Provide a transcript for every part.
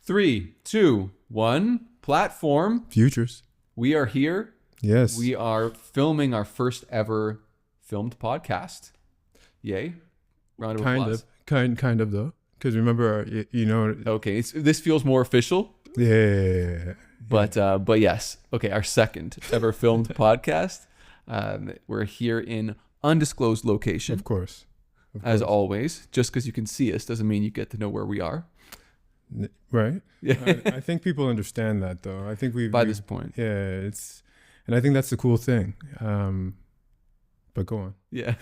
3, 2, 1. Platform. Futures. We are here. Yes. We are filming our first ever filmed podcast. Yay. Round of applause. Kind of though. Because remember, Okay, this feels more official. Yeah. But yes. Okay, our second ever filmed podcast. We're here in undisclosed location. Of course. As always. Just because you can see us doesn't mean you get to know where we are. Right. Yeah. I think people understand that though. I think by this point. Yeah, and I think that's the cool thing. But go on. Yeah.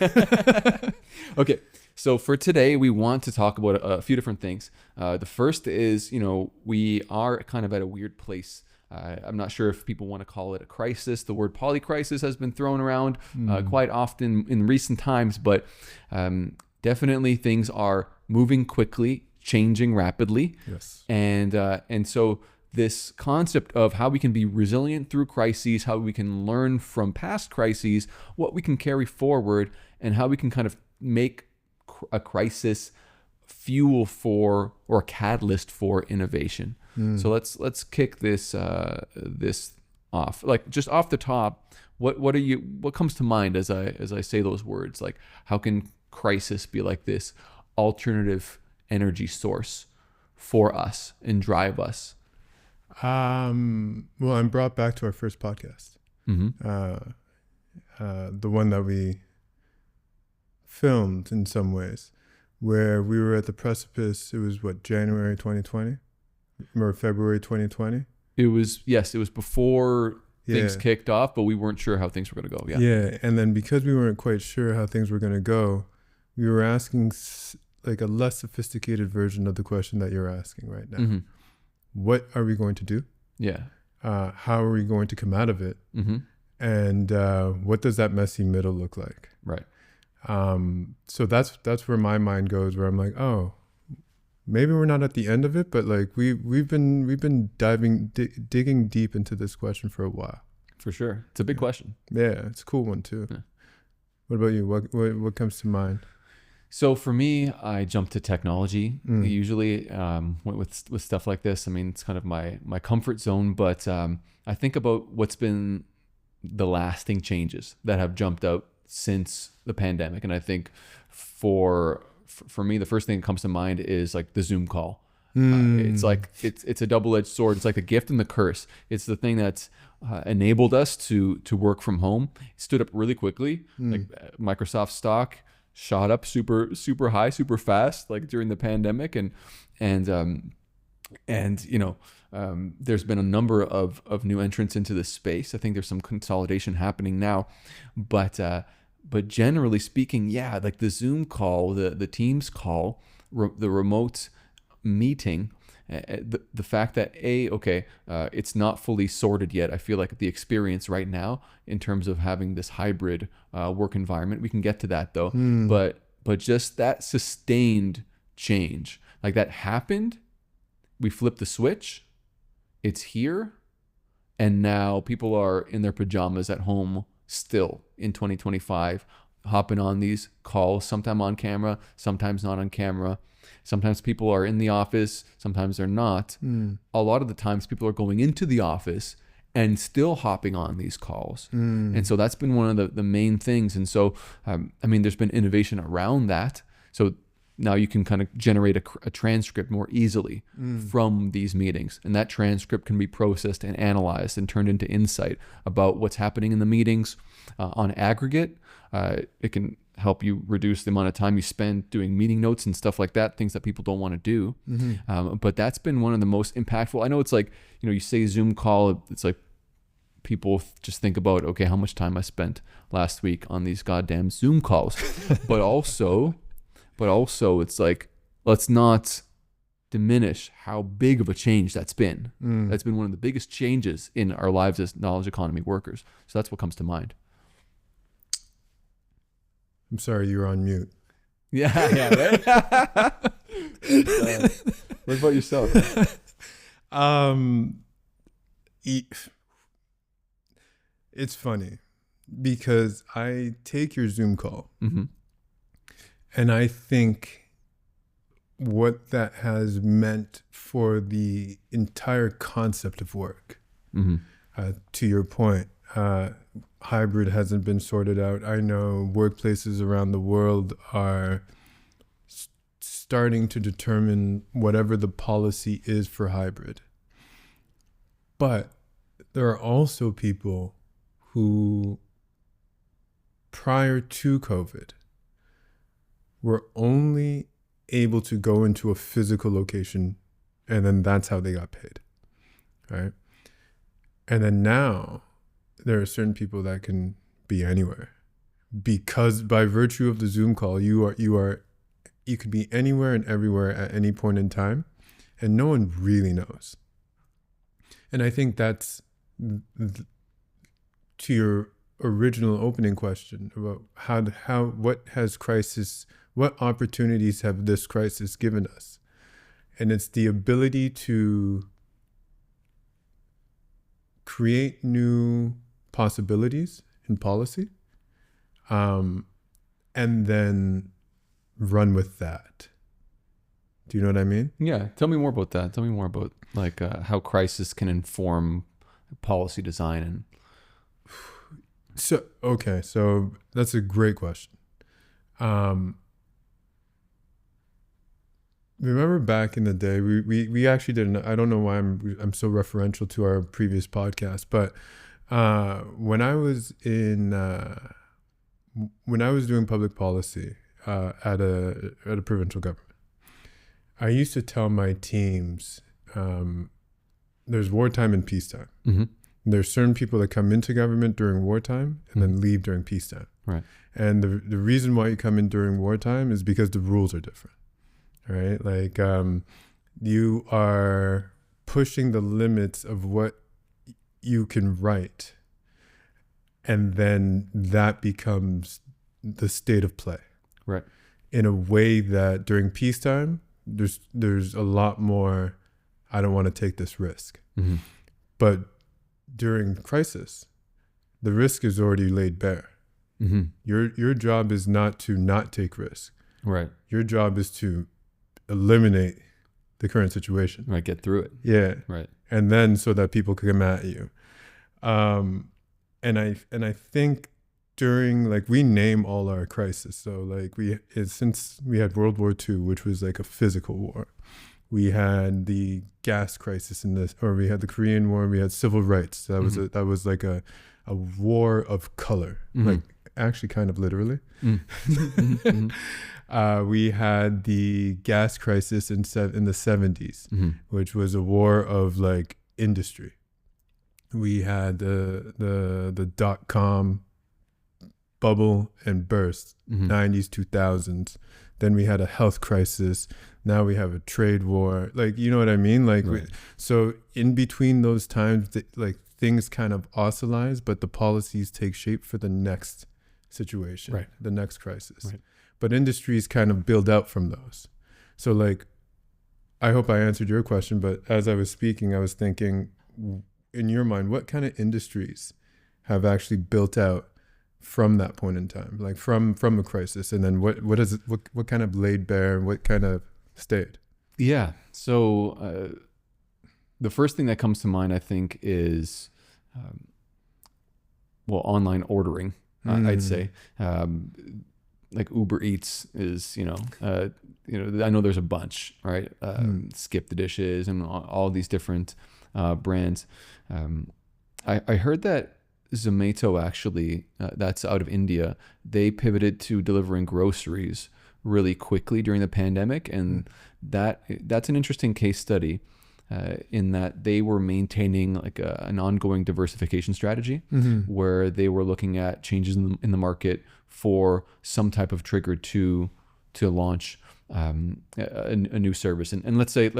Okay. So for today, we want to talk about a few different things. The first is, we are kind of at a weird place. I'm not sure if people want to call it a crisis. The word polycrisis has been thrown around quite often in recent times, but definitely things are moving quickly, changing rapidly. Yes. And so this concept of how we can be resilient through crises, how we can learn from past crises, what we can carry forward, and how we can kind of make a crisis fuel for or catalyst for innovation. So let's kick this off. Like just off the top, what comes to mind as I say those words? Like how can crisis be like this alternative energy source for us and drive us? Well, I'm brought back to our first podcast. Mm-hmm. The one that we filmed in some ways, where we were at the precipice. It was January 2020 or February 2020. It was before things kicked off, but we weren't sure how things were going to go. Yeah. And then because we weren't quite sure how things were going to go, we were asking like a less sophisticated version of the question that you're asking right now. Mm-hmm. What are we going to do? Yeah. How are we going to come out of it? Mm-hmm. And what does that messy middle look like? Right. So that's where my mind goes, where I'm like, oh, maybe we're not at the end of it, but like we've been digging deep into this question for a while. For sure. It's a big question. Yeah, it's a cool one too. Yeah. What about you? What comes to mind? So for me, I jump to technology usually with stuff like this. I mean, it's kind of my comfort zone, but I think about what's been the lasting changes that have jumped out since the pandemic. And I think for me, the first thing that comes to mind is like the Zoom call. It's like, it's a double-edged sword. It's like the gift and the curse. It's the thing that's enabled us to work from home. It stood up really quickly. Like Microsoft stock shot up super high, super fast, like during the pandemic. And there's been a number of new entrants into this space. I think there's some consolidation happening now, but generally speaking, yeah, like the Zoom call, the Teams call, the remote meeting, the fact that it's not fully sorted yet. I feel like the experience right now in terms of having this hybrid work environment, we can get to that though, but just that sustained change, like that happened, we flipped the switch, it's here, and now people are in their pajamas at home still in 2025, hopping on these calls, sometimes on camera, sometimes not on camera. Sometimes people are in the office, sometimes they're not. A lot of the times people are going into the office and still hopping on these calls. And so that's been one of the main things. And so, there's been innovation around that. So now you can kind of generate a transcript more easily from these meetings. And that transcript can be processed and analyzed and turned into insight about what's happening in the meetings. On aggregate, it can help you reduce the amount of time you spend doing meeting notes and stuff like that, things that people don't want to do. But that's been one of the most impactful. I know it's like, you say Zoom call, it's like people just think about, okay, how much time I spent last week on these goddamn Zoom calls. But also it's like, let's not diminish how big of a change that's been. That's been one of the biggest changes in our lives as knowledge economy workers. So that's what comes to mind. I'm sorry, you were on mute. Yeah, right? What about yourself? It's funny because I take your Zoom call and I think what that has meant for the entire concept of work. Mm-hmm. To your point, hybrid hasn't been sorted out. I know workplaces around the world are starting to determine whatever the policy is for hybrid. But there are also people who, prior to COVID, were only able to go into a physical location, and then that's how they got paid, right? And then now there are certain people that can be anywhere, because by virtue of the Zoom call, you could be anywhere and everywhere at any point in time, and no one really knows. And I think that's to your original opening question about what opportunities have this crisis given us? And it's the ability to create new possibilities in policy, and then run with that. Do you know what I mean? Yeah. Tell me more about that. Tell me more about like how crisis can inform policy design. And so that's a great question. Remember back in the day, we actually did. I don't know why I'm so referential to our previous podcast, but when I was doing public policy at a provincial government, I used to tell my teams, there's wartime and peacetime. mm-hmm. There's certain people that come into government during wartime and then leave during peacetime. Right. And the reason why you come in during wartime is because the rules are different. Right? Like you are pushing the limits of what you can write, and then that becomes the state of play. Right. In a way that during peacetime, there's a lot more, I don't want to take this risk. Mm-hmm. But during crisis, the risk is already laid bare. Mm-hmm. Your job is not to not take risk. Right. Your job is to eliminate the current situation. Right. Get through it. Yeah. Right. And then so that people can come at you. And I think during, like, we name all our crises. So like since we had World War II, which was like a physical war, we had the gas crisis we had the Korean War, we had civil rights. That was that was like a war of color, like actually kind of literally. We had the gas crisis in the 70s, which was a war of like industry. We had the dot-com bubble and burst, 90s, 2000s. Then we had a health crisis. Now we have a trade war. Like, you know what I mean? Like, right. So in between those times, like things kind of oscillate, but the policies take shape for the next situation, right. The next crisis. Right. But industries kind of build out from those. So like, I hope I answered your question, but as I was speaking, I was thinking, in your mind, what kind of industries have actually built out from that point in time, like from a crisis, and then what kind of laid bare and what kind of stayed? Yeah. So the first thing that comes to mind, I think, is online ordering. I'd say like Uber Eats is, I know there's a bunch, right? Skip the Dishes and all these different brands. I heard that Zomato actually, that's out of India, they pivoted to delivering groceries really quickly during the pandemic, and that's an interesting case study in that they were maintaining like an ongoing diversification strategy, where they were looking at changes in the market for some type of trigger to launch a new service. And let's say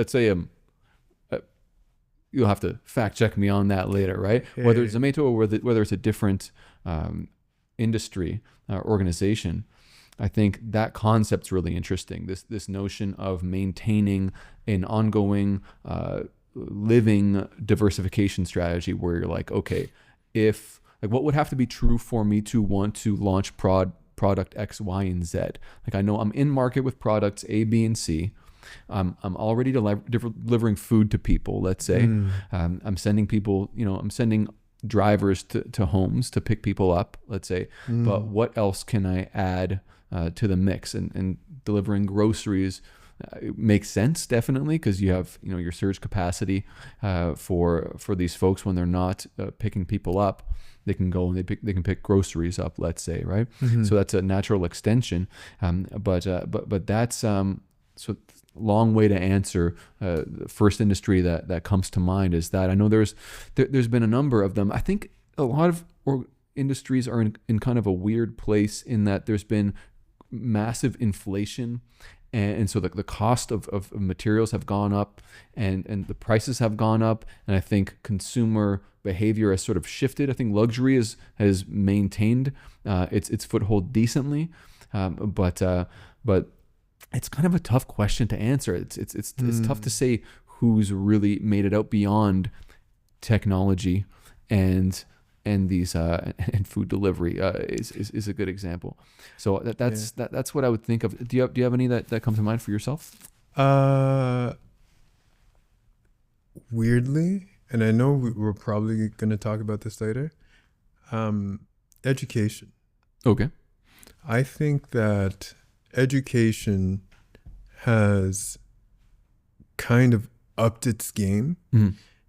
you'll have to fact check me on that later, right? Yeah. Whether it's Zomato or whether it's a different industry organization, I think that concept's really interesting. This notion of maintaining an ongoing living diversification strategy, where you're like, okay, what would have to be true for me to want to launch product X, Y, and Z? Like, I know I'm in market with products A, B, and C. I'm already delivering food to people, let's say. I'm sending people, I'm sending drivers to homes to pick people up, let's say. But what else can I add to the mix? And delivering groceries it makes sense, definitely, because you have your surge capacity for these folks when they're not picking people up. They can go and they can pick groceries up, let's say, right? So that's a natural extension. But that's so long way to answer. The first industry that comes to mind is that. I know there's been a number of them. I think a lot of industries are in kind of a weird place in that there's been massive inflation. And so the cost of materials have gone up and the prices have gone up. And I think consumer behavior has sort of shifted. I think luxury has maintained its foothold decently. But it's kind of a tough question to answer. It's tough to say who's really made it out beyond technology and these and food delivery is a good example. So that's what I would think of. Do you have any that come to mind for yourself? Weirdly, and I know we're probably going to talk about this later. Education. Okay. I think that education has kind of upped its game.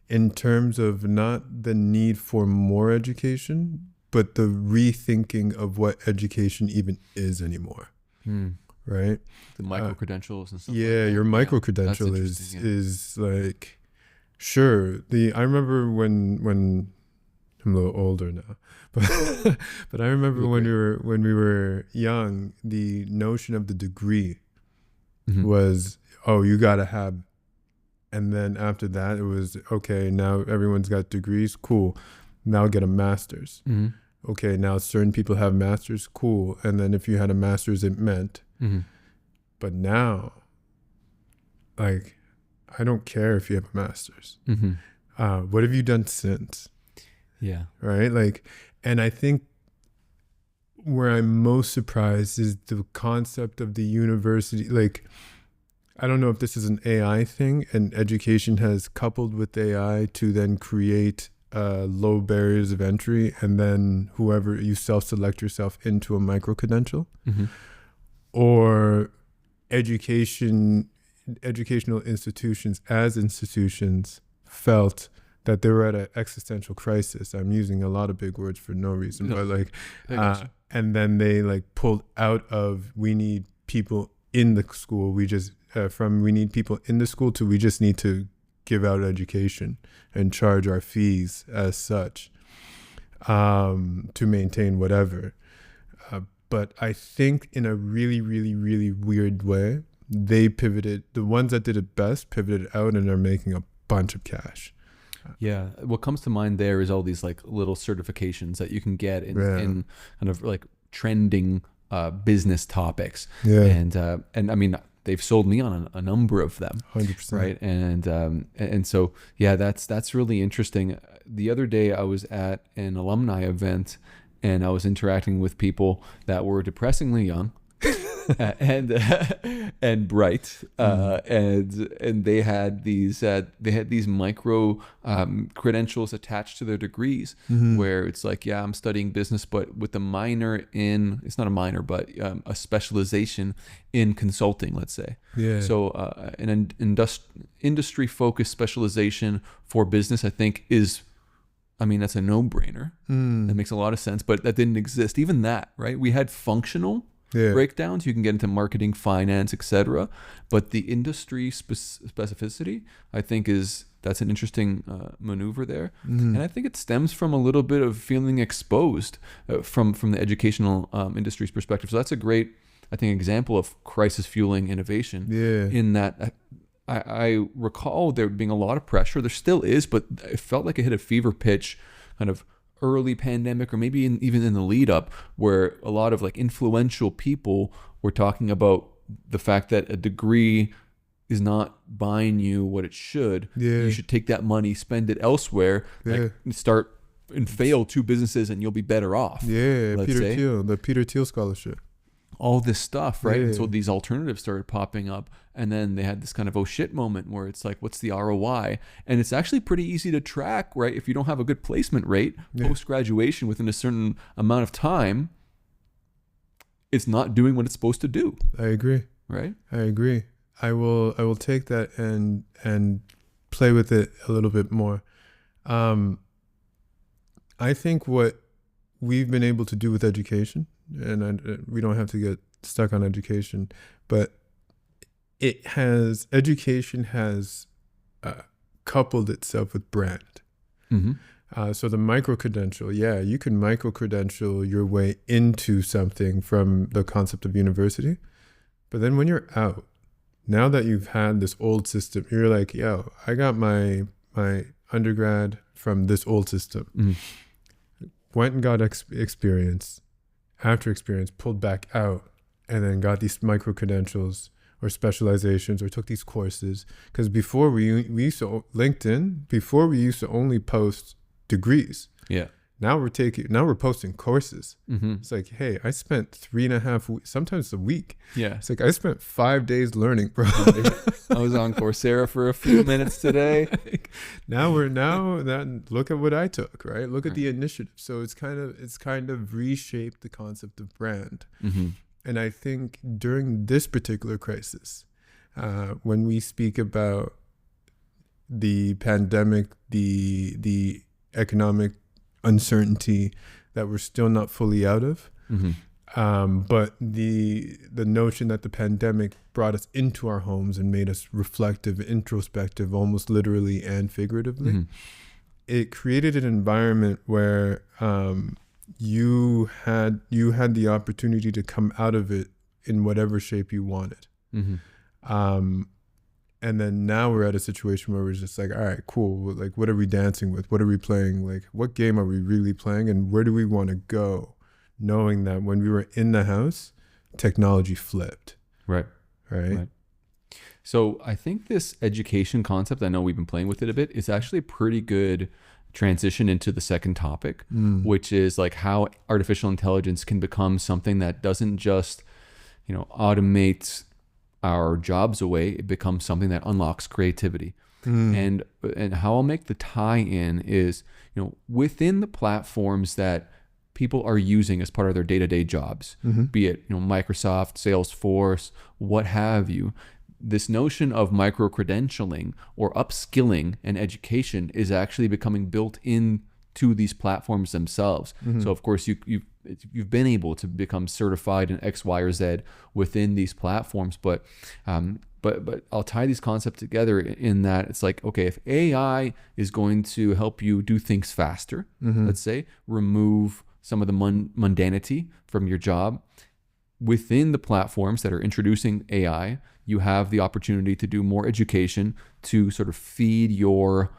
In terms of not the need for more education, but the rethinking of what education even is anymore. Right? The micro-credentials and stuff. Yeah, your micro-credential is like, sure. I remember when I'm a little older now, but I remember when we were young, the notion of the degree was, you got to have. And then after that, it was, okay, now everyone's got degrees. Cool. Now get a master's. Okay, now certain people have masters. Cool. And then if you had a master's, it meant. But now, like, I don't care if you have a master's. What have you done since? Yeah. Right? Like, and I think where I'm most surprised is the concept of the university. Like, I don't know if this is an AI thing, and education has coupled with AI to then create low barriers of entry, and then whoever you self-select yourself into a micro-credential, or educational institutions as institutions felt that they were at an existential crisis. I'm using a lot of big words for no reason, but like, and then they like pulled out of, we need people in the school. We need people in the school to we just need to give out education and charge our fees as such to maintain whatever. But I think in a really, really, really weird way, they pivoted. The ones that did it best pivoted out and are making a bunch of cash. Yeah. What comes to mind there is all these like little certifications that you can get in kind of like trending business topics. Yeah. And I mean, they've sold me on a number of them. 100%. Right. And so, yeah, that's really interesting. The other day I was at an alumni event and I was interacting with people that were depressingly young and bright. And they had these micro credentials attached to their degrees where it's like, yeah, I'm studying business, but with a minor in, it's not a minor, but a specialization in consulting, let's say. Yeah. So an industry focused specialization for business, I think that's a no-brainer. That makes a lot of sense, but that didn't exist. Even that, right? We had functional breakdowns. You can get into marketing, finance, etc. But the industry specificity, I think, that's an interesting maneuver there. And I think it stems from a little bit of feeling exposed from the educational industry's perspective. So that's a great, I think, example of crisis fueling innovation. Yeah. In that. I recall there being a lot of pressure. There still is, but it felt like it hit a fever pitch kind of early pandemic, or maybe even in the lead up, where a lot of like influential people were talking about the fact that a degree is not buying you what it should. Yeah. You should take that money, spend it elsewhere, like start and fail 2 businesses and you'll be better off. Yeah, the Peter Thiel scholarship. All this stuff, right? Yeah. And so these alternatives started popping up And then they had this kind of oh shit moment where it's like, what's the ROI? And it's actually pretty easy to track, right? If you don't have a good placement rate post-graduation within a certain amount of time, it's not doing what it's supposed to do. I agree. Right? I agree. I will take that and play with it a little bit more. I think what we've been able to do with education, and we don't have to get stuck on education, but education has coupled itself with brand. Mm-hmm. So the micro-credential, you can micro-credential your way into something from the concept of university. But then when you're out, now that you've had this old system, you're like, yo, I got my undergrad from this old system. Mm-hmm. Went and got experience. After experience, pulled back out, and then got these micro-credentials or specializations or took these courses. Because before we used to, LinkedIn, before we used to only post degrees. Yeah. Now we're posting courses. Mm-hmm. It's like, hey, I spent 3.5 weeks, sometimes a week. Yeah. It's like, I spent 5 days learning, bro. I was on Coursera for a few minutes today. Look at what I took, right? Look at the initiative. So it's kind of reshaped the concept of brand. Mm-hmm. And I think during this particular crisis, when we speak about the pandemic, the economic uncertainty that we're still not fully out of, mm-hmm. But the notion that the pandemic brought us into our homes and made us reflective, introspective, almost literally and figuratively, mm-hmm. it created an environment where you had the opportunity to come out of it in whatever shape you wanted. Mm-hmm. And then now we're at a situation where we're just like, all right, cool. Like, what are we dancing with? What are we playing? Like, what game are we really playing? And where do we want to go? Knowing that when we were in the house, technology flipped. Right. So I think this education concept, I know we've been playing with it a bit, is actually a pretty good transition into the second topic, which is like how artificial intelligence can become something that doesn't just, automate our jobs away. It becomes something that unlocks creativity. And how I'll make the tie-in is, within the platforms that people are using as part of their day-to-day jobs, be it, Microsoft, Salesforce, what have you, this notion of micro-credentialing or upskilling and education is actually becoming built into these platforms themselves. So of course you've been able to become certified in X, Y, or Z within these platforms, but I'll tie these concepts together in that it's like, okay, if AI is going to help you do things faster, let's say, remove some of the mundanity from your job, within the platforms that are introducing AI, you have the opportunity to do more education to sort of feed your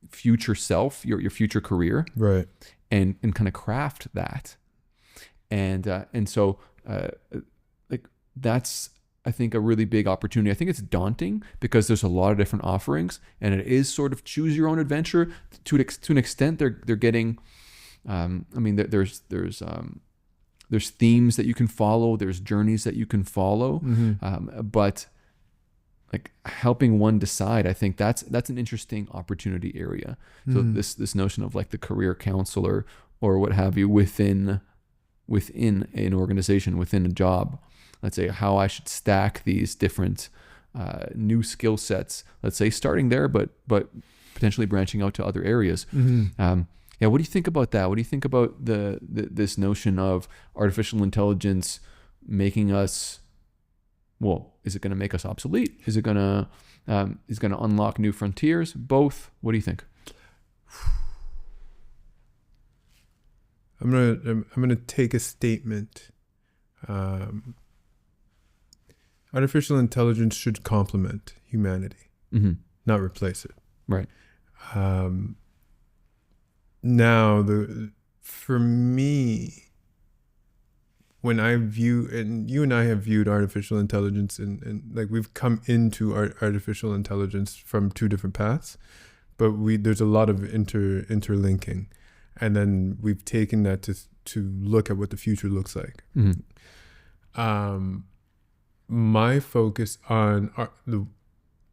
future self, your future career, right, and kind of craft that, and so like that's, I think, a really big opportunity. I think it's daunting because there's a lot of different offerings, and it is sort of choose your own adventure to an extent. They're getting, there's themes that you can follow, there's journeys that you can follow, but like helping one decide, I think that's an interesting opportunity area. So this notion of like the career counselor or what have you within an organization, within a job, let's say, how I should stack these different new skill sets, let's say, starting there, but potentially branching out to other areas. Yeah, what do you think about that? What do you think about this notion of artificial intelligence making us, well, is it going to make us obsolete? Is it going to unlock new frontiers? Both. What do you think? I'm gonna take a statement. Artificial intelligence should complement humanity, not replace it. Right. Now, for me, when I view, and you and I have viewed artificial intelligence, and like we've come into artificial intelligence from two different paths, but there's a lot of interlinking, and then we've taken that to look at what the future looks like. my focus on the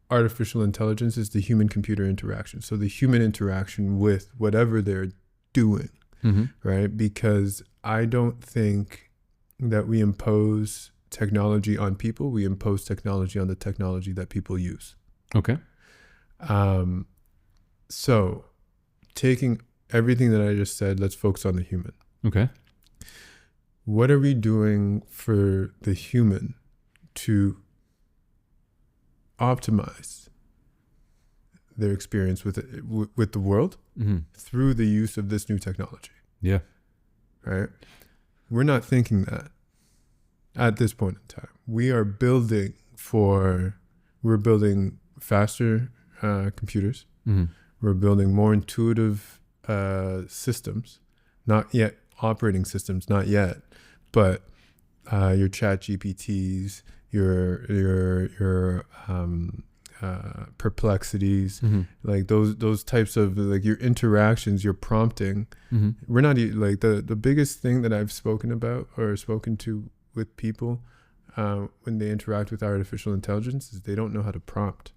artificial intelligence is the human-computer interaction. So the human interaction with whatever they're doing, right? Because I don't think that we impose technology on people. We impose technology on the technology that people use. Okay. So taking everything that I just said, let's focus on the human. Okay. What are we doing for the human to optimize their experience with the world through the use of this new technology? Yeah. Right? We're not thinking that at this point in time. We're building faster computers. We're building more intuitive systems, not yet operating systems, not yet, but your chat GPTs, your perplexities, like those types of, like, your interactions, your prompting. We're not like the biggest thing that I've spoken to with people when they interact with artificial intelligence is they don't know how to prompt.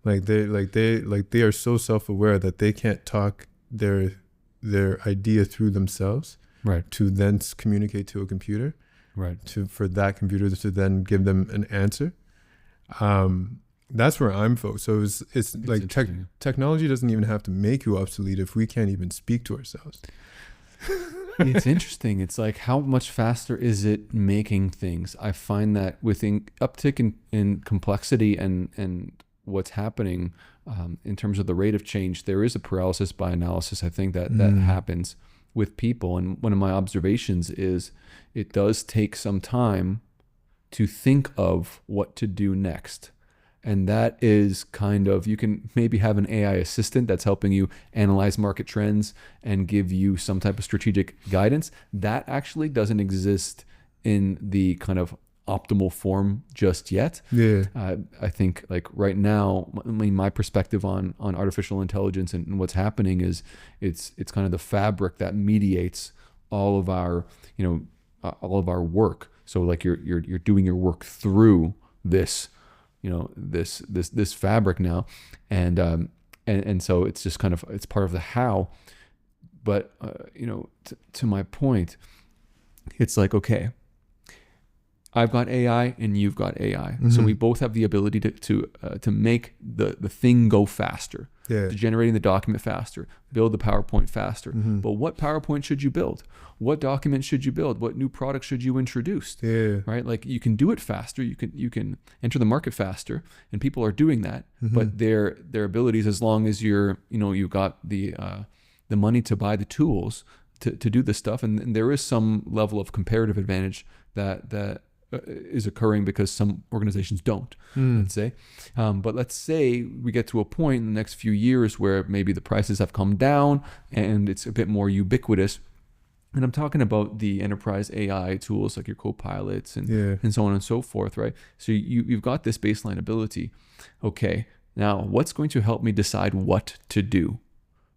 Like they are so self-aware that they can't talk their idea through themselves, right, to then communicate to a computer, right, for that computer to then give them an answer. That's where I'm focused. So it's like technology doesn't even have to make you obsolete if we can't even speak to ourselves. It's interesting. It's like, how much faster is it making things? I find that with uptick in complexity and what's happening in terms of the rate of change, there is a paralysis by analysis. I think that happens with people. And one of my observations is it does take some time to think of what to do next. And that is kind of, you can maybe have an AI assistant that's helping you analyze market trends and give you some type of strategic guidance. That actually doesn't exist in the kind of optimal form just yet. Yeah. I think, like, right now, I mean, my perspective on artificial intelligence and what's happening is it's kind of the fabric that mediates all of our work. So like you're doing your work through this, this fabric now, and so it's just kind of, it's part of the how. But to my point, it's like, okay, I've got AI and you've got AI, so we both have the ability to make the thing go faster, to generating the document faster, build the PowerPoint faster. But what PowerPoint should you build? What document should you build? What new product should you introduce? Right? Like, you can do it faster. You can enter the market faster, and people are doing that. But their abilities, as long as you've got the money to buy the tools to do this stuff, and there is some level of comparative advantage that is occurring because some organizations don't, let's say. But let's say we get to a point in the next few years where maybe the prices have come down and it's a bit more ubiquitous. And I'm talking about the enterprise AI tools like your copilots and so on and so forth, right? So you've got this baseline ability. Okay, now what's going to help me decide what to do,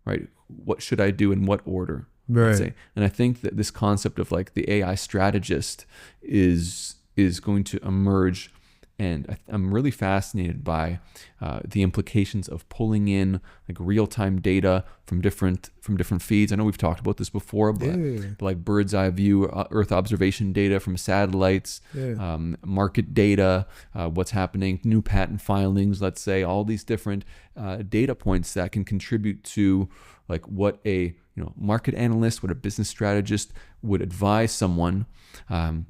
right? What should I do in what order? Right. Say. And I think that this concept of like the AI strategist is going to emerge, and I'm really fascinated by the implications of pulling in like real-time data from different feeds. I know we've talked about this before, but like bird's eye view Earth observation data from satellites, market data, what's happening, new patent filings, let's say, all these different data points that can contribute to like what a market analyst, what a business strategist would advise someone.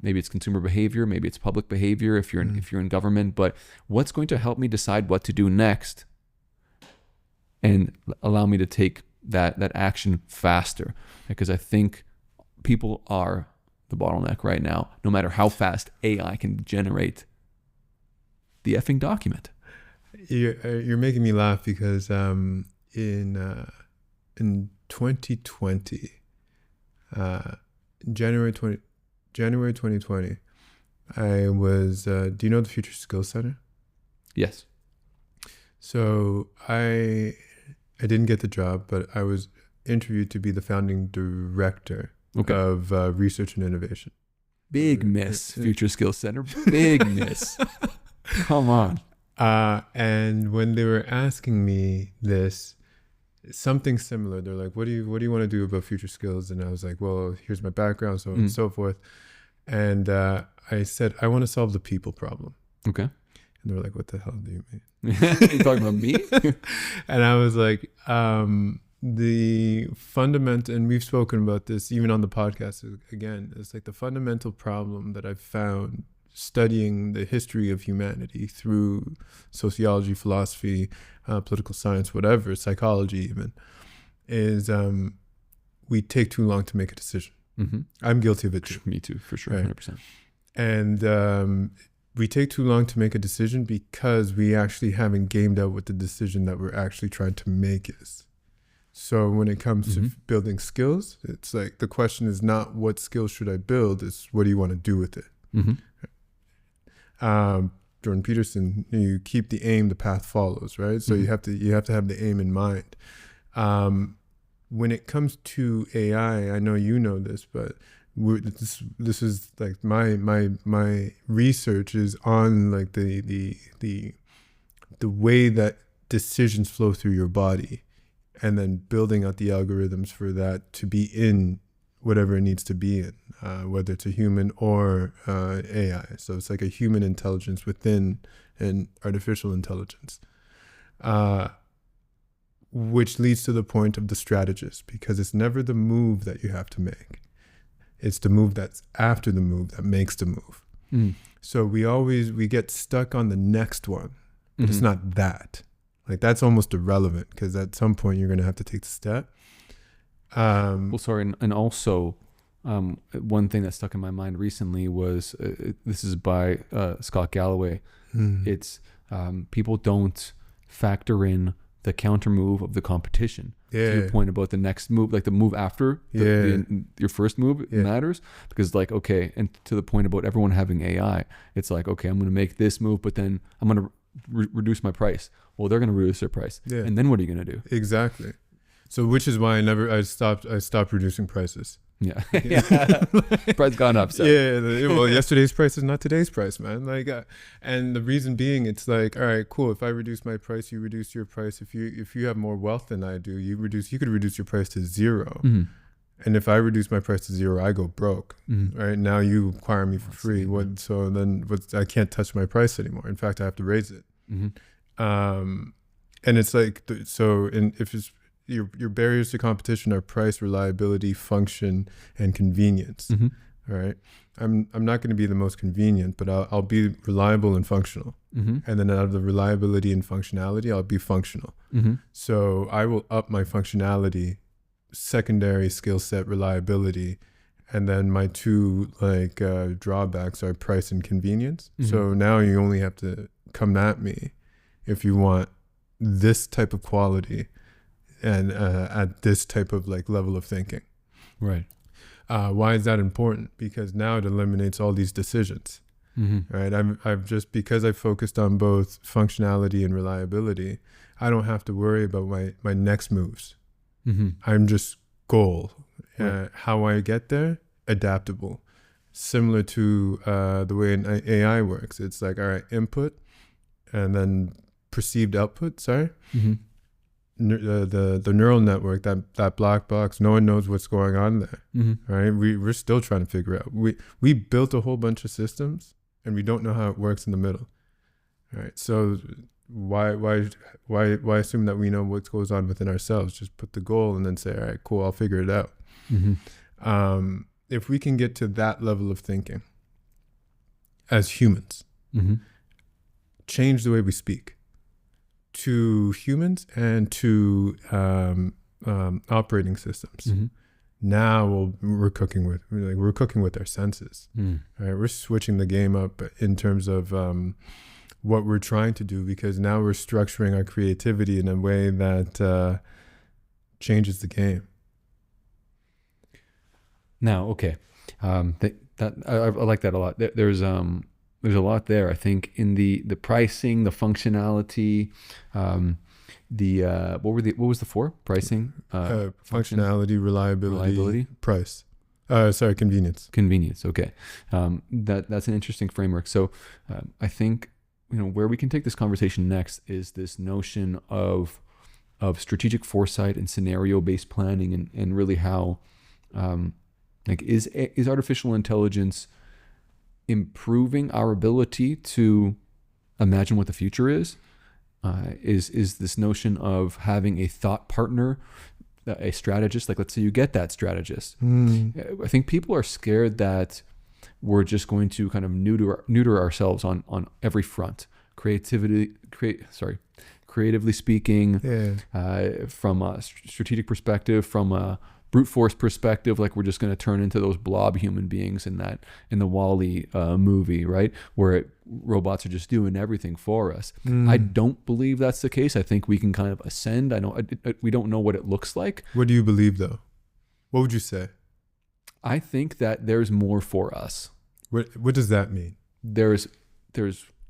Maybe it's consumer behavior, maybe it's public behavior if you're in government, but what's going to help me decide what to do next and allow me to take that action faster? Because I think people are the bottleneck right now, no matter how fast AI can generate the effing document. You're making me laugh because in 2020, January 2020, I was, do you know the Future Skills Center? Yes. So I didn't get the job, but I was interviewed to be the founding director of research and innovation. Big miss, Future Skills Center. Big miss. Come on. And when they were asking me this, something similar, they're like, what do you want to do about future skills? And I was like, well, here's my background, so on and so forth. And I said, I want to solve the people problem. Okay. And they were like, what the hell do you mean? You talking about me? And I was like, the fundamental, and we've spoken about this even on the podcast again, it's like the fundamental problem that I've found studying the history of humanity through sociology, philosophy, political science, whatever, psychology even, is we take too long to make a decision. Mm-hmm. I'm guilty of it too. Me too, for sure, right? 100%. And we take too long to make a decision because we actually haven't gamed out what the decision that we're actually trying to make is. So when it comes to building skills, it's like the question is not what skills should I build, it's what do you want to do with it? Mm-hmm. Jordan Peterson, you keep the aim, the path follows, right? So you have to have the aim in mind. When it comes to AI, I know you know this, but this is like my research is on like the way that decisions flow through your body, and then building out the algorithms for that to be in whatever it needs to be in, whether it's a human or AI. So it's like a human intelligence within an artificial intelligence, which leads to the point of the strategist, because it's never the move that you have to make. It's the move that's after the move that makes the move. So we get stuck on the next one, but it's not that. Like that's almost irrelevant, because at some point you're going to have to take the step. Well, sorry, and also one thing that stuck in my mind recently was this is by Scott Galloway. It's people don't factor in the counter move of the competition. To your point about the next move, like the move after your first move matters, because like, okay, and to the point about everyone having AI, it's like, okay, I'm going to make this move, but then I'm going to reduce my price. Well, they're going to reduce their price, and then what are you going to do? Exactly. So, which is why I stopped reducing prices. Yeah. Price gone up. So. Well, yesterday's price is not today's price, man. Like, and the reason being, it's like, all right, cool. If I reduce my price, you reduce your price. If you have more wealth than I do, you could reduce your price to zero. And if I reduce my price to zero, I go broke. Right now, you acquire me for free. So then I can't touch my price anymore. In fact, I have to raise it. And it's like, if it's your barriers to competition are price, reliability, function, and convenience. All right. I'm not going to be the most convenient, but I'll be reliable and functional. And then out of the reliability and functionality, I'll be functional. So I will up my functionality, secondary skill set, reliability, and then my two drawbacks are price and convenience. So now you only have to come at me if you want this type of quality and at this type of like level of thinking. Right. Why is that important? Because now it eliminates all these decisions. Right. I've just, because I focused on both functionality and reliability, I don't have to worry about my next moves. I'm just goal. Right. How I get there, adaptable. Similar to the way an AI works. It's like, all right, input and then perceived output. Sorry. The neural network, that black box, no one knows what's going on there. Right. We're still trying to figure out. We built a whole bunch of systems and we don't know how it works in the middle. Right. So why assume that we know what goes on within ourselves? Just put the goal and then say, all right, cool, I'll figure it out. If we can get to that level of thinking as humans, change the way we speak to humans and to operating systems. Now we're cooking with our senses. Right? We're switching the game up in terms of what we're trying to do, because now we're structuring our creativity in a way that changes the game. Now, okay, I like that a lot. There's a lot there. I think in the pricing, the functionality, what was the four? Pricing, functionality, reliability, price. Convenience. Convenience. Okay. That's an interesting framework. So I think, where we can take this conversation next is this notion of strategic foresight and scenario-based planning, and really how, is artificial intelligence improving our ability to imagine what the future is? Is this notion of having a thought partner, a strategist? Like, let's say you get that strategist. I think people are scared that we're just going to kind of neuter ourselves on every front. Creatively speaking, from a strategic perspective, from a brute force perspective, like we're just going to turn into those blob human beings in the WALL-E movie, right? Where robots are just doing everything for us. I don't believe that's the case. I think we can kind of ascend. We don't know what it looks like. What do you believe, though? What would you say? I think that there's more for us. What does that mean? There's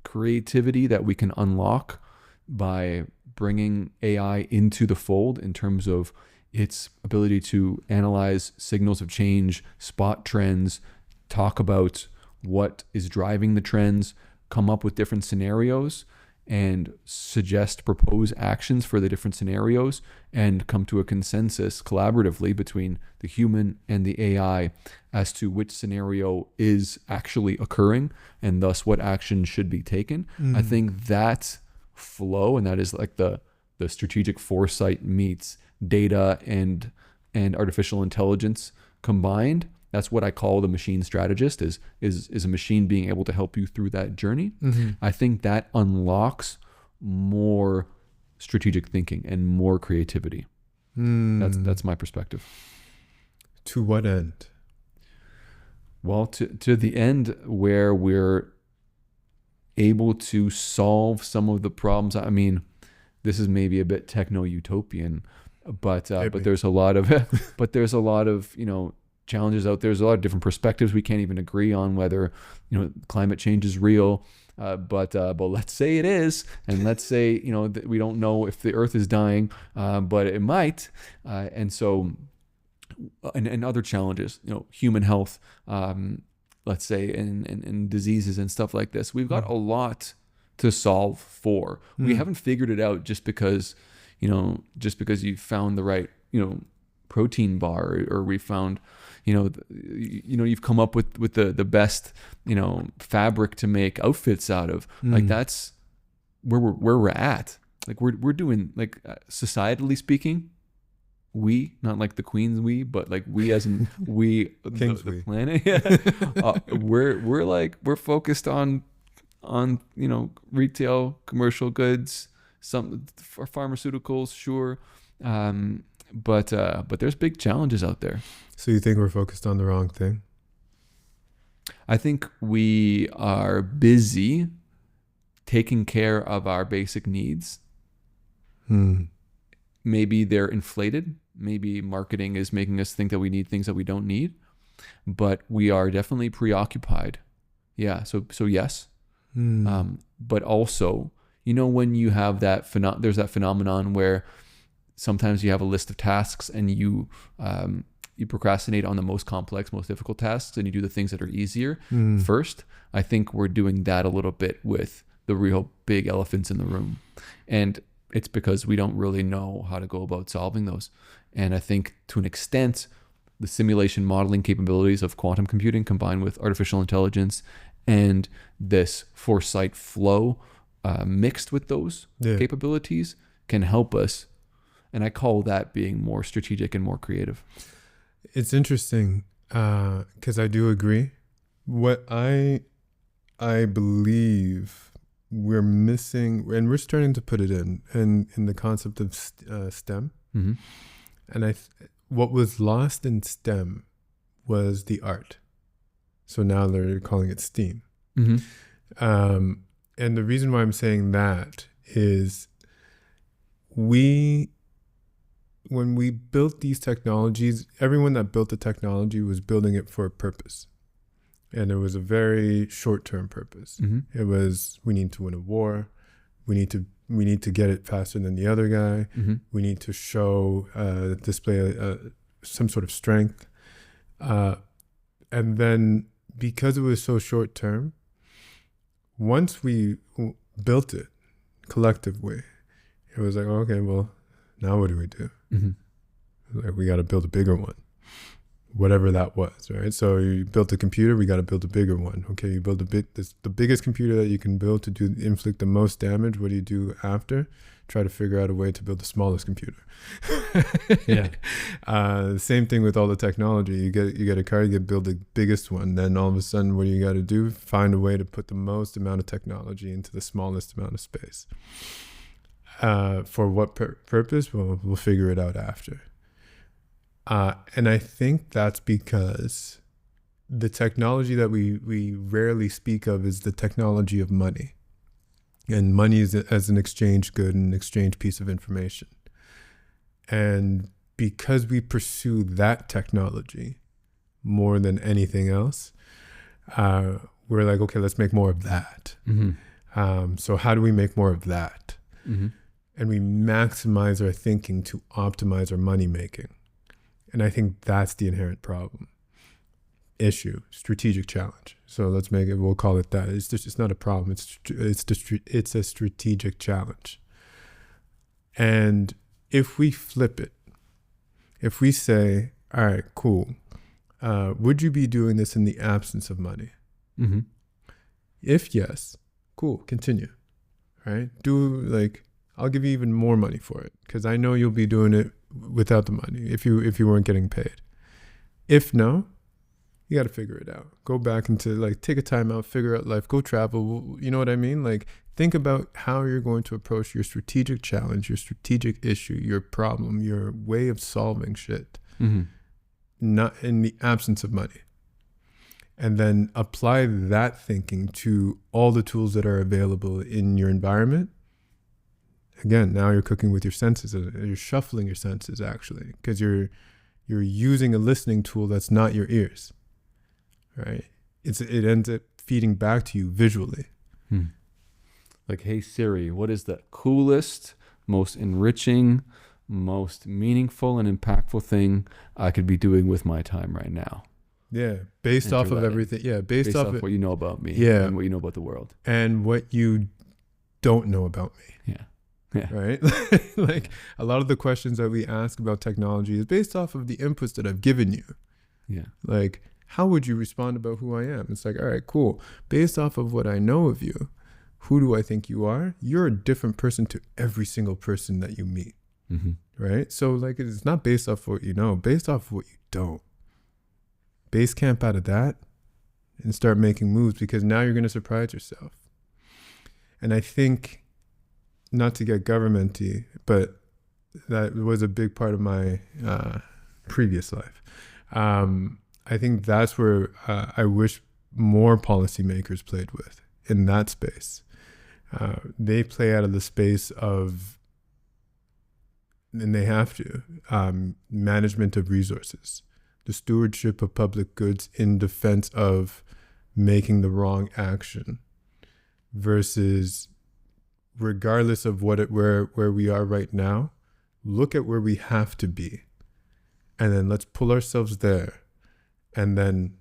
creativity that we can unlock by bringing AI into the fold in terms of its ability to analyze signals of change, spot trends, talk about what is driving the trends, come up with different scenarios, and propose actions for the different scenarios, and come to a consensus collaboratively between the human and the AI as to which scenario is actually occurring and thus what action should be taken. I think that flow, and that is like the strategic foresight meets data and artificial intelligence combined. That's what I call the machine strategist, is a machine being able to help you through that journey. I think that unlocks more strategic thinking and more creativity. That's my perspective. To what end? Well, to the end where we're able to solve some of the problems. I mean, this is maybe a bit techno-utopian, but there's a lot of challenges out there. There's a lot of different perspectives. We can't even agree on whether climate change is real. But let's say it is, and let's say that we don't know if the Earth is dying, but it might, and other challenges, human health, let's say, and diseases and stuff like this. We've got a lot to solve for. We haven't figured it out just because you found the right protein bar, or we found you've come up with the best fabric to make outfits out of. Like, that's where we're at. Like, we're doing, like, societally speaking, we, not like the Queen's we, but like we as in we, the planet. We're focused on retail, commercial goods, some pharmaceuticals, sure. But there's big challenges out there. So you think we're focused on the wrong thing? I think we are busy taking care of our basic needs. Maybe they're inflated. Maybe marketing is making us think that we need things that we don't need. But we are definitely preoccupied. Yeah. So yes. But also, when you have that there's that phenomenon where sometimes you have a list of tasks and you procrastinate on the most complex, most difficult tasks, and you do the things that are easier first. I think we're doing that a little bit with the real big elephants in the room. And it's because we don't really know how to go about solving those. And I think, to an extent, the simulation modeling capabilities of quantum computing combined with artificial intelligence and this foresight flow mixed with those capabilities can help us. And I call that being more strategic and more creative. It's interesting because I do agree. What I believe we're missing, and we're starting to put it in the concept of STEM. And what was lost in STEM was the art. So now they're calling it STEAM. And the reason why I'm saying that is when we built these technologies, everyone that built the technology was building it for a purpose. And it was a very short-term purpose. It was, we need to win a war. We need to get it faster than the other guy. We need to display some sort of strength. And then because it was so short term, once we built it collectively, it was like, okay, well, now what do we do? Like, we got to build a bigger one, whatever that was, right? So you built a computer, we got to build a bigger one. Okay, you build the biggest computer that you can build to inflict the most damage. What do you do after? Try to figure out a way to build the smallest computer. Yeah. Same thing with all the technology. You get a car, you build the biggest one. Then all of a sudden, what do you got to do? Find a way to put the most amount of technology into the smallest amount of space. For what purpose? Well, we'll figure it out after. And I think that's because the technology that we rarely speak of is the technology of money. And money is as an exchange good, an exchange piece of information. And because we pursue that technology more than anything else, we're like, okay, let's make more of that. So how do we make more of that? And we maximize our thinking to optimize our money making. And I think that's the inherent problem. Issue, strategic challenge. So we'll call it that. It's not a problem. It's a strategic challenge. And if we flip it, if we say, all right, cool, would you be doing this in the absence of money? If yes, cool, continue, right? I'll give you even more money for it because I know you'll be doing it without the money if you weren't getting paid. If no, you got to figure it out. Go back into take a time out, figure out life, go travel. You know what I mean? Think about how you're going to approach your strategic challenge, your strategic issue, your problem, your way of solving shit, not in the absence of money. And then apply that thinking to all the tools that are available in your environment. Again, now you're cooking with your senses. You're shuffling your senses, actually, because you're using a listening tool that's not your ears, right? It ends up feeding back to you visually. Like, hey Siri, what is the coolest, most enriching, most meaningful and impactful thing I could be doing with my time right now? Yeah, based off of everything. Yeah, based off what you know about me. Yeah, and what you know about the world, and what you don't know about me. Yeah. Right? A lot of the questions that we ask about technology is based off of the inputs that I've given you. Yeah. How would you respond about who I am? It's like, all right, cool. Based off of what I know of you, who do I think you are? You're a different person to every single person that you meet. Right? So it's not based off what you know, based off what you don't. Base camp out of that and start making moves because now you're going to surprise yourself. And I think, not to get governmenty, but that was a big part of my previous life. I think that's where I wish more policymakers played with in that space. They play out of the space of, and they have to, management of resources, the stewardship of public goods in defense of making the wrong action versus, regardless of where we are right now, look at where we have to be. And then let's pull ourselves there. And then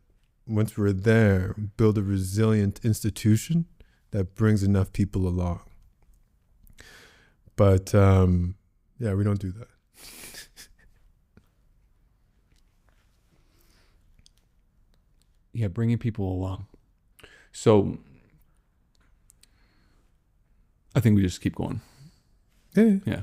once we're there, build a resilient institution that brings enough people along. But we don't do that. Yeah, bringing people along. So I think we just keep going. Yeah.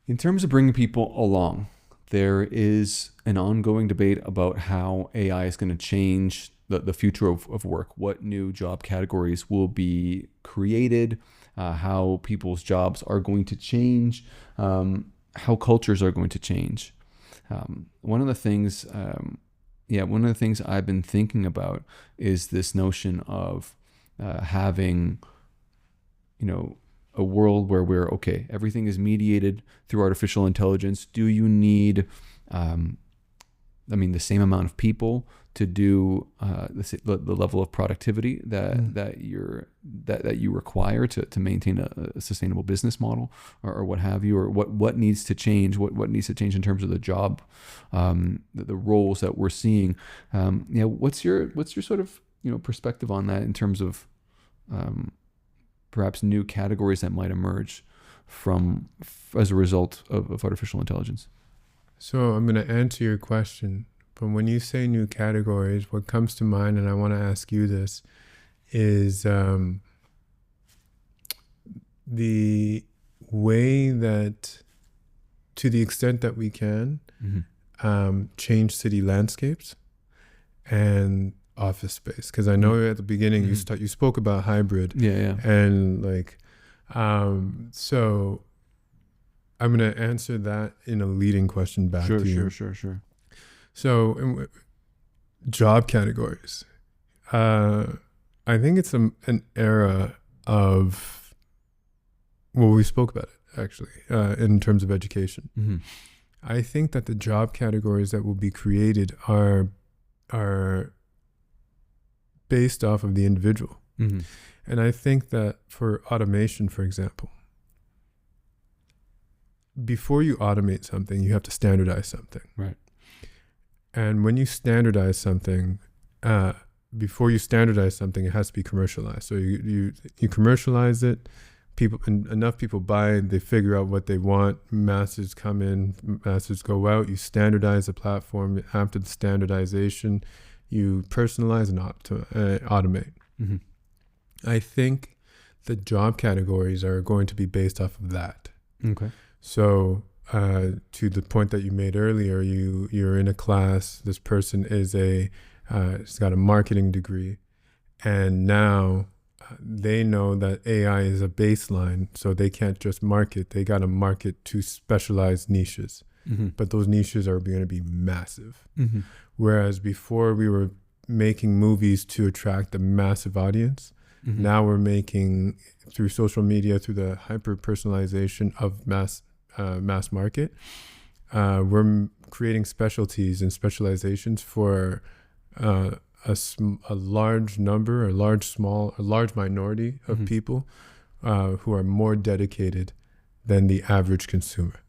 In terms of bringing people along, there is an ongoing debate about how AI is going to change the future of work, what new job categories will be created, how people's jobs are going to change, how cultures are going to change. One of the things I've been thinking about is this notion of having, a world where everything is mediated through artificial intelligence. Do you need the same amount of people to do the level of productivity that you require to maintain a sustainable business model or what have you, or what needs to change, what needs to change in terms of the job, the roles that we're seeing. What's your sort of perspective on that in terms of perhaps new categories that might emerge as a result of artificial intelligence? So I'm going to answer your question, but when you say new categories, what comes to mind, and I want to ask you this, is the way that, to the extent that we can, change city landscapes and office space. Because I know at the beginning you spoke about hybrid, and like, so I'm going to answer that in a leading question back to you. Sure. So, job categories. I think it's an era of, well, we spoke about it actually, in terms of education. Mm-hmm. I think that the job categories that will be created are based off of the individual. Mm-hmm. And I think that for automation, for example, before you automate something, you have to standardize something. Right. And when you standardize something, before you standardize something, it has to be commercialized. So you commercialize it, enough people buy it, they figure out what they want, masses come in, masses go out, you standardize the platform. After the standardization, you personalize and automate. Mm-hmm. I think the job categories are going to be based off of that. Okay. So to the point that you made earlier, you're in a class, this person is has got a marketing degree, and now they know that AI is a baseline, so they can't just market, they got to market to specialized niches. Mm-hmm. But those niches are going to be massive. Mm-hmm. Whereas before we were making movies to attract a massive audience, now we're making, through social media, through the hyper personalization of mass market, we're creating specialties and specializations for a large number, a large minority of people who are more dedicated than the average consumer.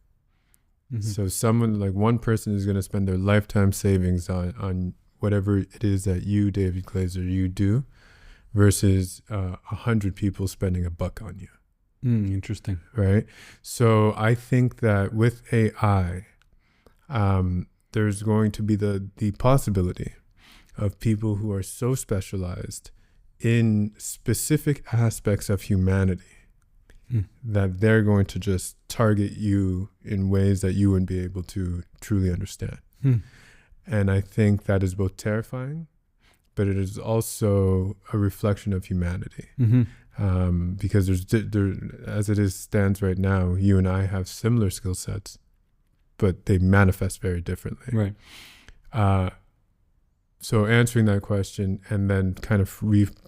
Mm-hmm. So someone, like one person, is going to spend their lifetime savings on whatever it is that you, David Glazer, you do, versus 100 people spending $1 on you. Interesting. Right? So I think that with AI, there's going to be the possibility of people who are so specialized in specific aspects of humanity that they're going to just target you in ways that you wouldn't be able to truly understand. And I think that is both terrifying, but it is also a reflection of humanity. Because there, as it stands right now, you and I have similar skill sets, but they manifest very differently. Right. So answering that question and then kind of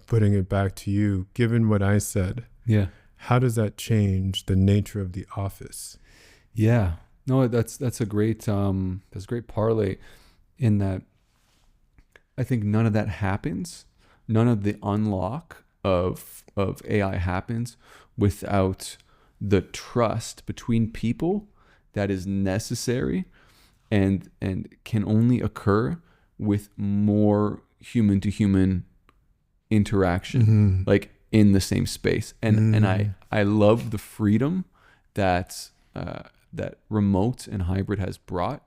putting it back to you, given what I said, how does that change the nature of the office? Yeah, no, that's a great parlay, in that I think none of that happens. None of the unlock of AI happens without the trust between people that is necessary and can only occur with more human to human interaction, like in the same space. And I love the freedom that remote and hybrid has brought.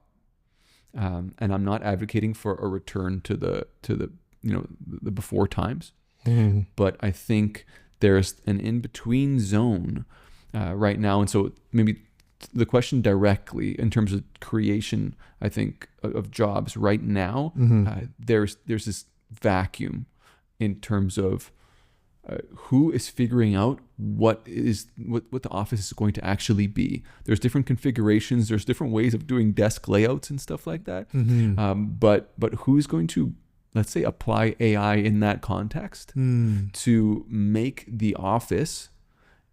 And I'm not advocating for a return to the the before times, but I think there's an in-between zone right now. And so maybe the question directly in terms of creation, I think, of jobs right now, there's this vacuum in terms of who is figuring out what the office is going to actually be. There's different configurations, there's different ways of doing desk layouts and stuff like that. But who's going to, let's say, apply AI in that context to make the office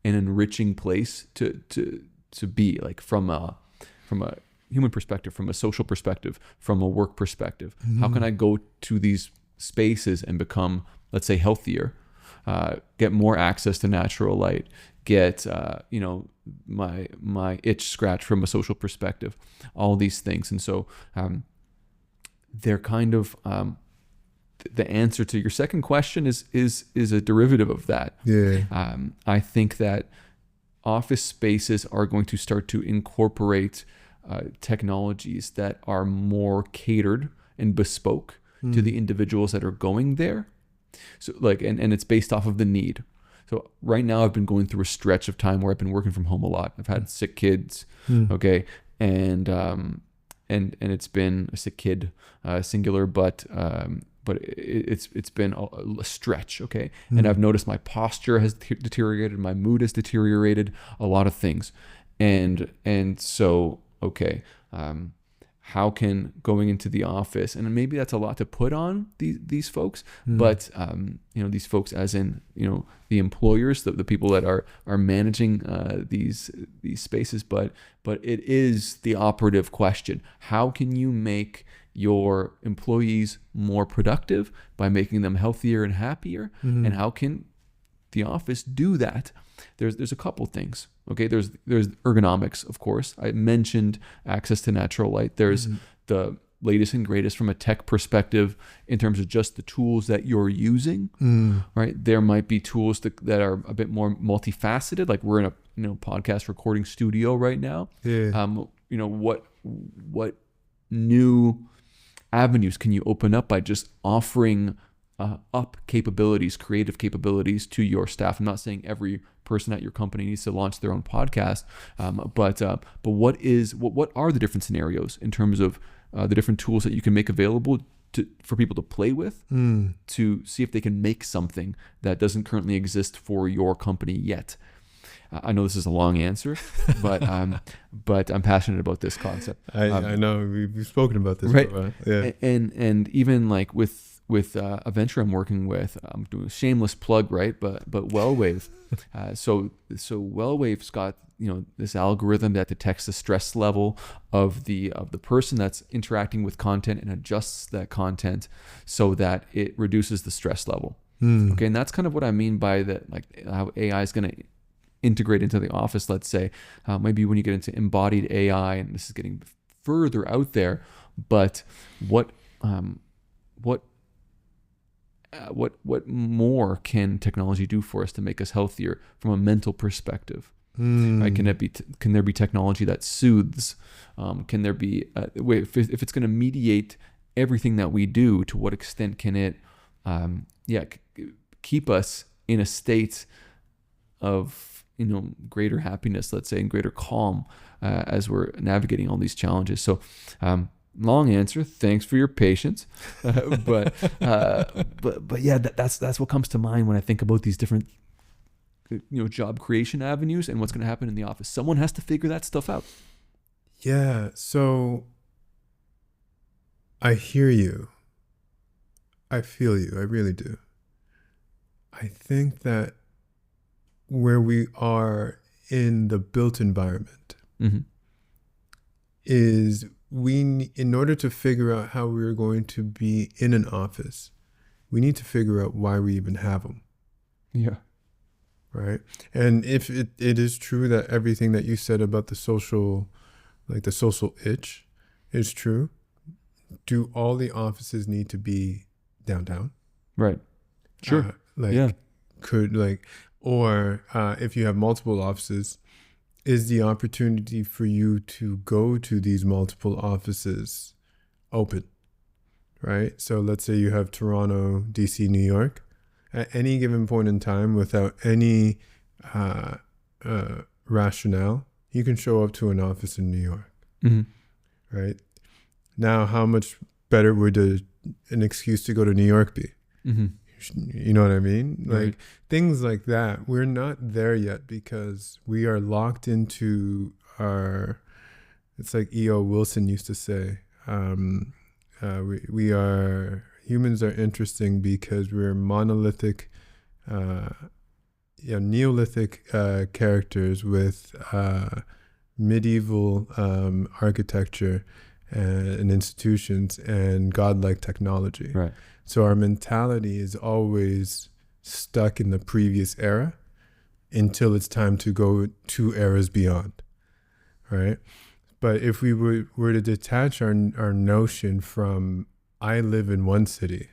an enriching place to be, like from a human perspective, from a social perspective, from a work perspective. How can I go to these spaces and become, let's say, healthier, get more access to natural light, get my itch scratched from a social perspective, all these things. And so they're kind of the answer to your second question is a derivative of that. I think that office spaces are going to start to incorporate technologies that are more catered and bespoke to the individuals that are going there. So like, and it's based off of the need. So right now I've been going through a stretch of time where I've been working from home a lot. I've had sick kids. Okay. And it's been a sick kid, singular, but it's been a stretch. Okay. And I've noticed my posture has deteriorated. My mood has deteriorated, a lot of things. And so, okay. How can going into the office, and maybe that's a lot to put on these folks, but these folks, as in the employers, the people that are managing these spaces, but it is the operative question: how can you make your employees more productive by making them healthier and happier? And how can the office do that? There's a couple things. Okay, there's ergonomics, of course. I mentioned access to natural light. There's the latest and greatest from a tech perspective in terms of just the tools that you're using, right? There might be tools that are a bit more multifaceted. Like we're in a podcast recording studio right now. What new avenues can you open up by just offering up capabilities, creative capabilities to your staff? I'm not saying every person at your company needs to launch their own podcast, but what are the different scenarios in terms of the different tools that you can make available for people to play with, to see if they can make something that doesn't currently exist for your company yet? I know this is a long answer, but I'm passionate about this concept. I know we've spoken about this, right? Before. Yeah, and even like with a venture I'm working with, I'm doing a shameless plug, right? But WellWave, so WellWave's got this algorithm that detects the stress level of the person that's interacting with content and adjusts that content so that it reduces the stress level. Okay, and that's kind of what I mean by that, like how AI is going to integrate into the office. Let's say maybe when you get into embodied AI, and this is getting further out there, but what more can technology do for us to make us healthier from a mental perspective? Right? Can there be technology that soothes? Can there be if it's going to mediate everything that we do? To what extent can it keep us in a state of greater happiness, let's say, and greater calm as we're navigating all these challenges? So long answer. Thanks for your patience. But yeah, that's what comes to mind when I think about these different job creation avenues and what's going to happen in the office. Someone has to figure that stuff out. Yeah. So I hear you. I feel you. I really do. I think that where we are in the built environment is in order to figure out how we're going to be in an office, we need to figure out why we even have them. Yeah. Right. And if it is true that everything that you said about the social itch is true, do all the offices need to be downtown? Right. Sure. Or if you have multiple offices, is the opportunity for you to go to these multiple offices open, right? So let's say you have Toronto, DC, New York. At any given point in time, without any rationale, you can show up to an office in New York, right? Now, how much better would an excuse to go to New York be? You know what I mean? Right. Things like that. We're not there yet because we are locked into it's like E.O. Wilson used to say, humans are interesting because we're monolithic, Neolithic characters with medieval architecture and institutions and godlike technology. Right. So our mentality is always stuck in the previous era until it's time to go 2 eras beyond, right? But if we were to detach our notion from, I live in one city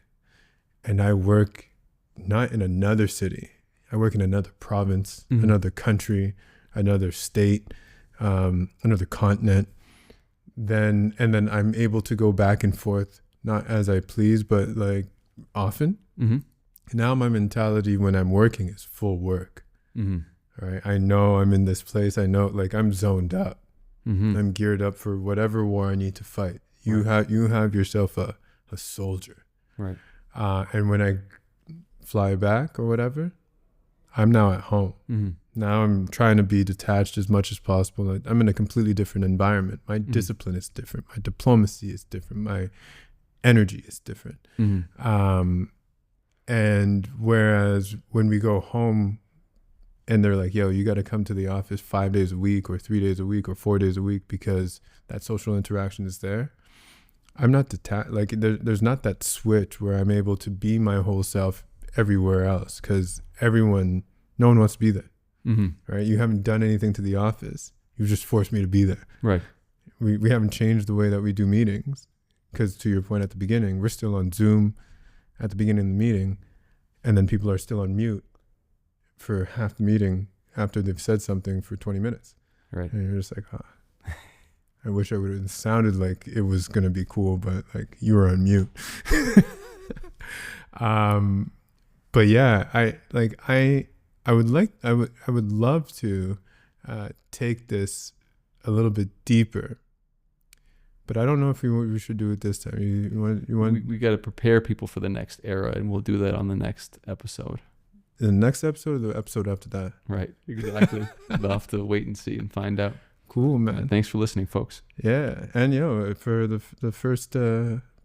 and I work not in another city, I work in another province, another country, another state, another continent, then I'm able to go back and forth, not as I please, but like often. Now my mentality when I'm working is full work. Right? I know I'm in this place. I know, like, I'm zoned up. I'm geared up for whatever war I need to fight. You have yourself a soldier. Right. And when I fly back or whatever, I'm now at home. Now I'm trying to be detached as much as possible. I'm in a completely different environment. My discipline is different. My diplomacy is different. My energy is different. And whereas when we go home and they're like, yo, you got to come to the office 5 days a week or 3 days a week or 4 days a week because that social interaction is there. I'm not detached. Like there's not that switch where I'm able to be my whole self everywhere else because no one wants to be there. Right? You haven't done anything to the office. You've just forced me to be there. Right. We haven't changed the way that we do meetings because, to your point at the beginning, we're still on Zoom at the beginning of the meeting and then people are still on mute for half the meeting after they've said something for 20 minutes. Right. And you're just like, I wish I would have sounded like it was going to be cool, but like you were on mute. But yeah, I would love to take this a little bit deeper, but I don't know if we should do it this time. You want? We got to prepare people for the next era, and we'll do that on the next episode. The next episode or the episode after that? Right, exactly. We'll have to wait and see and find out. Cool, man. Thanks for listening, folks. Yeah, and for the first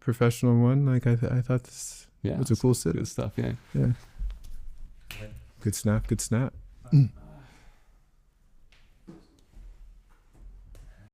professional one, like I thought this was a cool sit. Good stuff. Yeah. Good snap.